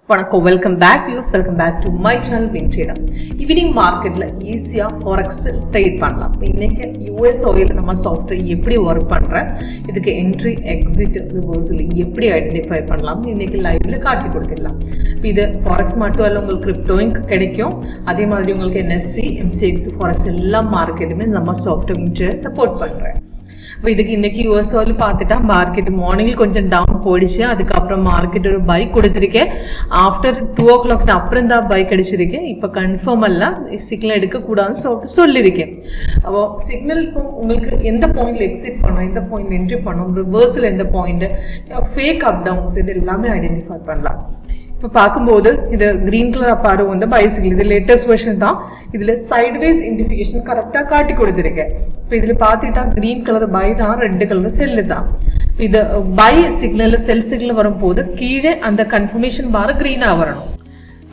வணக்கம், welcome back views, welcome back to my channel Wintrader. Evening மார்க்கெட்டில் ஈஸியாக forex trade பண்ணலாம். இன்றைக்கி யூஎஸ் ஆயில் நம்ம சாஃப்ட்வேர் எப்படி ஒர்க் பண்ணுறேன், இதுக்கு என்ட்ரி எக்ஸிட் ரிவர்சல் எப்படி ஐடென்டிஃபை பண்ணலாம் இன்றைக்கி லைவில் காட்டி கொடுத்துடலாம். இப்போ இது ஃபாரெக்ஸ் மட்டும் இல்லை, உங்களுக்கு கிரிப்டோயும் கிடைக்கும். அதே மாதிரி உங்களுக்கு என்எஸ்சி, எம்சிஎக்ஸ், ஃபாரெக்ஸ் எல்லா மார்க்கெட்டுமே நம்ம சாஃப்ட்வேர் வின்ட்ரேடர் சப்போர்ட் பண்ணுறேன். இப்போ இதுக்கு இன்றைக்கி யூஎஸ் ஆயில் பார்த்துட்டா மார்க்கெட் மார்னிங்கில் கொஞ்சம் டவுன் போயிடுச்சு. அதுக்கப்புறம் மார்க்கெட் ஒரு பைக் கொடுத்துருக்கேன். ஆஃப்டர் 2 o'clock அப்புறம் தான் பைக் அடிச்சிருக்கேன். இப்போ கன்ஃபார்ம் எல்லாம் சிக்னல் எடுக்கக்கூடாதுன்னு சொல்லியிருக்கேன். அப்போ சிக்னல் இப்போ உங்களுக்கு எந்த பாயிண்டில் எக்ஸிட் பண்ணோம், எந்த பாயிண்டில் என்ட்ரி பண்ணோம், ரிவர்ஸில் எந்த பாயிண்ட்டு, ஃபேக் அப் டவுன்ஸ், இது எல்லாமே ஐடென்டிஃபை பண்ணலாம். இப்போ பார்க்கும்போது இது க்ரீன் கலர் அப்பாரு வந்து பைசிக்கிள், இது லேட்டஸ்ட் வெர்ஷன் தான். இதில் சைட்வேஸ் இண்டிஃபிகேஷன் கரெக்டாக காட்டி கொடுத்துருக்கேன். இப்போ இதில் பார்த்துக்கிட்டா க்ரீன் கலர் பை தான், ரெட் கலர் செல்லு தான். இது பை சிக்னலில் செல் சிக்னல் வரும்போது கீழே அந்த கன்ஃபர்மேஷன் பார் க்ரீனாக வரணும்.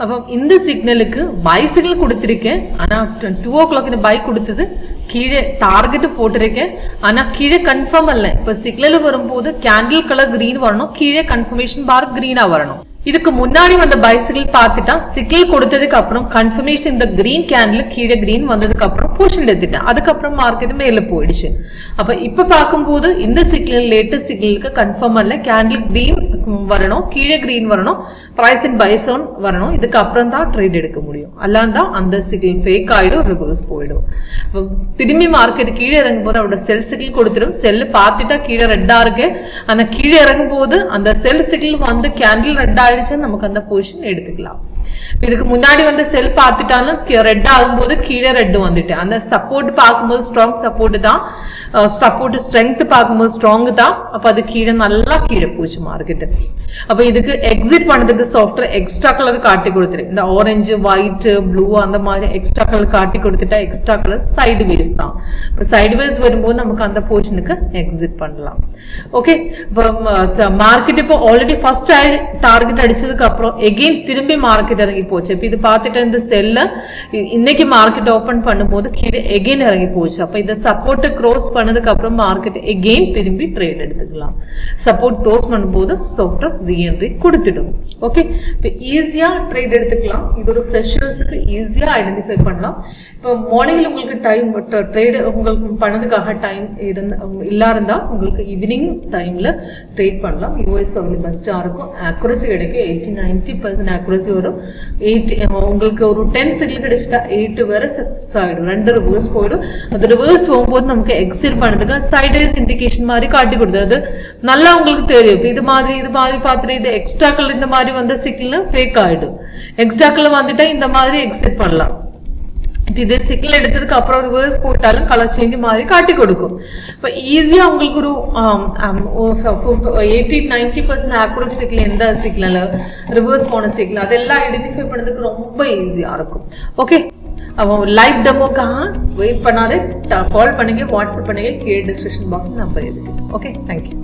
அப்போ இந்த சிக்னலுக்கு பை சிக்னல் கொடுத்துருக்கேன். ஆனால் 2 o'clock பை கொடுத்தது கீழே டார்கெட்டு போட்டிருக்கேன். ஆனால் கீழே கன்ஃபார்ம் இல்லை. இப்போ சிக்னல் வரும்போது கேண்டில் கலர் க்ரீன் வரணும், கீழே கன்ஃபர்மேஷன் பார் க்ரீனாக வரணும். இதுக்கு முன்னாடி வந்த பைசிக்கிள் பார்த்துட்டா சிக்னல் கொடுத்ததுக்கு அப்புறம் கன்ஃபர்மேஷன் இந்த கிரீன் கேண்டில் கீழே கிரீன் வந்ததுக்கு அப்புறம் போர்ஷன் எடுத்துட்டேன். அதுக்கப்புறம் மார்க்கெட் மேலே போயிடுச்சு. அப்போ இப்போ பார்க்கும்போது இந்த சிக்னல் லேட்டஸ்ட் சிக்னலுக்கு கன்ஃபார்ம் இல்லை, கேண்டில் கிரீன் வரணும், கீழே கிரீன் வரணும், ப்ரைஸ் இன் பைசோன் வரணும். இதுக்கு அப்புறம் தான் ட்ரேட் எடுக்க முடியும். அல்லாண்டா அந்த சிக்னல் ஃபேக் ஆகிடும், ரிவர்ஸ் போயிடும். இப்போ திரும்பி மார்க்கெட் கீழே இறங்கும் போது அவரோட செல் சிக்னல் கொடுத்துடும். செல்லு பார்த்துட்டா கீழே ரெட்டாக இருக்கு. ஆனால் கீழே இறங்கும் போது அந்த செல் சிக்னல் வந்து கேண்டில் ரெட்டாக நமக்கு அந்த பொசிஷன் எடுத்துக்கலாம். இதுக்கு முன்னாடி வந்து செல் பார்த்துட்டாலும் ரெட் ஆகும்போது கீழே ரெட் வந்துட்டு அந்த சப்போர்ட் பார்க்கும்போது ஸ்ட்ராங் சப்போர்ட் தான், சப்போர்ட் ஸ்ட்ரென்த் பார்க்கும்போது ஸ்ட்ராங் தான். அப்போ அது கீழே நல்லா கீழே போச்சு மார்க்கெட்டு. அப்போ இதுக்கு எக்ஸிட் பண்ணதுக்கு சாஃப்ட்வேர் எக்ஸ்ட்ரா கலர் காட்டி கொடுத்துரு. இந்த ஆரஞ்சு, ஒயிட், ப்ளூ அந்த மாதிரி எக்ஸ்ட்ரா கலர் காட்டி கொடுத்துட்டா எக்ஸ்ட்ரா கலர் சைடு வேஸ் தான். இப்போ சைடு வேஸ் வரும்போது நமக்கு அந்த பொசிஷனுக்கு எக்ஸிட் பண்ணலாம். ஓகே, இப்போ மார்க்கெட் இப்போ ஆல்ரெடி ஃபர்ஸ்ட் டார்கெட் அடிச்சதுக்கு அப்புறம் எகெயின் திரும்பி மார்க்கெட் இறங்கி போச்சு. இப்போ இது பார்த்துட்டு இந்த செல்ல இன்னைக்கு மார்க்கெட் ஓப்பன் பண்ணும்போது கீழே எகெயின் இறங்கி போச்சு. அப்போ இந்த சப்போர்ட்டை க்ரோஸ் பண்ணதுக்கு அப்புறம் மார்க்கெட் எகெயின் திரும்பி ட்ரேட் எடுத்துக்கலாம். சப்போர்ட் க்ளோஸ் பண்ணும்போது சாஃப்ட்வேர் ரீஎன்ட்ரி கொடுத்துடும். ஓகே, இப்போ ஈஸியாக ட்ரேட் எடுத்துக்கலாம். இது ஒரு ஃப்ரெஷர்ஸுக்கு ஈஸியாக ஐடென்டிஃபை பண்ணலாம். இப்போ மார்னிங்கில் உங்களுக்கு டைம் ட்ரேடு உங்களுக்கு பண்ணதுக்காக டைம் இருந்தால் உங்களுக்கு ஈவினிங் டைமில் ட்ரேட் பண்ணலாம். யூஎஸ் ஆயில் பெஸ்ட்டாக இருக்கும், அக்யூரசி கிடைக்கும். 80-90% அக்யூரசி வரும். 8 உங்களுக்கு ஒரு 10 சிக்னல் கிடைச்சிட்டா 8 வரை சக்ஸஸ் ஆகிடும். 2 ரிவர்ஸ் போயிடும். அது ரிவர்ஸ் போகும்போது நமக்கு எக்ஸிட் பண்ணதுக்கு சைட்வேஸ் இண்டிகேஷன் மாதிரி காட்டி கொடுத்தது. அது நல்லா உங்களுக்கு தெரியும். இப்போ இது மாதிரி பார்த்துட்டு இது எக்ஸ்ட்ராக்கள் இந்த மாதிரி வந்த சிக்னல் ஃபேக் ஆகிடும். எக்ஸ்ட்ராக்கள் வந்துட்டா இந்த மாதிரி எக்ஸிட் பண்ணலாம். இப்போ இதே சிக்னல் எடுத்ததுக்கு அப்புறம் ரிவர்ஸ் போட்டாலும் கலர் சேஞ்ச் மாதிரி காட்டி கொடுக்கும். இப்போ ஈஸியாக உங்களுக்கு ஒரு 80-90% ஆக்யூரசி சிக்னல், எந்த சிக்னல் ரிவர்ஸ் போன சிக்னல் அதெல்லாம் ஐடென்டிஃபை பண்ணதுக்கு ரொம்ப ஈஸியாக இருக்கும். ஓகே, அப்போ லைவ் டெமோக்காக வெயிட் பண்ணாதே, கால் பண்ணுங்க, வாட்ஸ்அப் பண்ணுங்க, கீழே டிஸ்கிரிப்ஷன் பாக்ஸ் நம்பர் இருக்கு. Okay, thank you.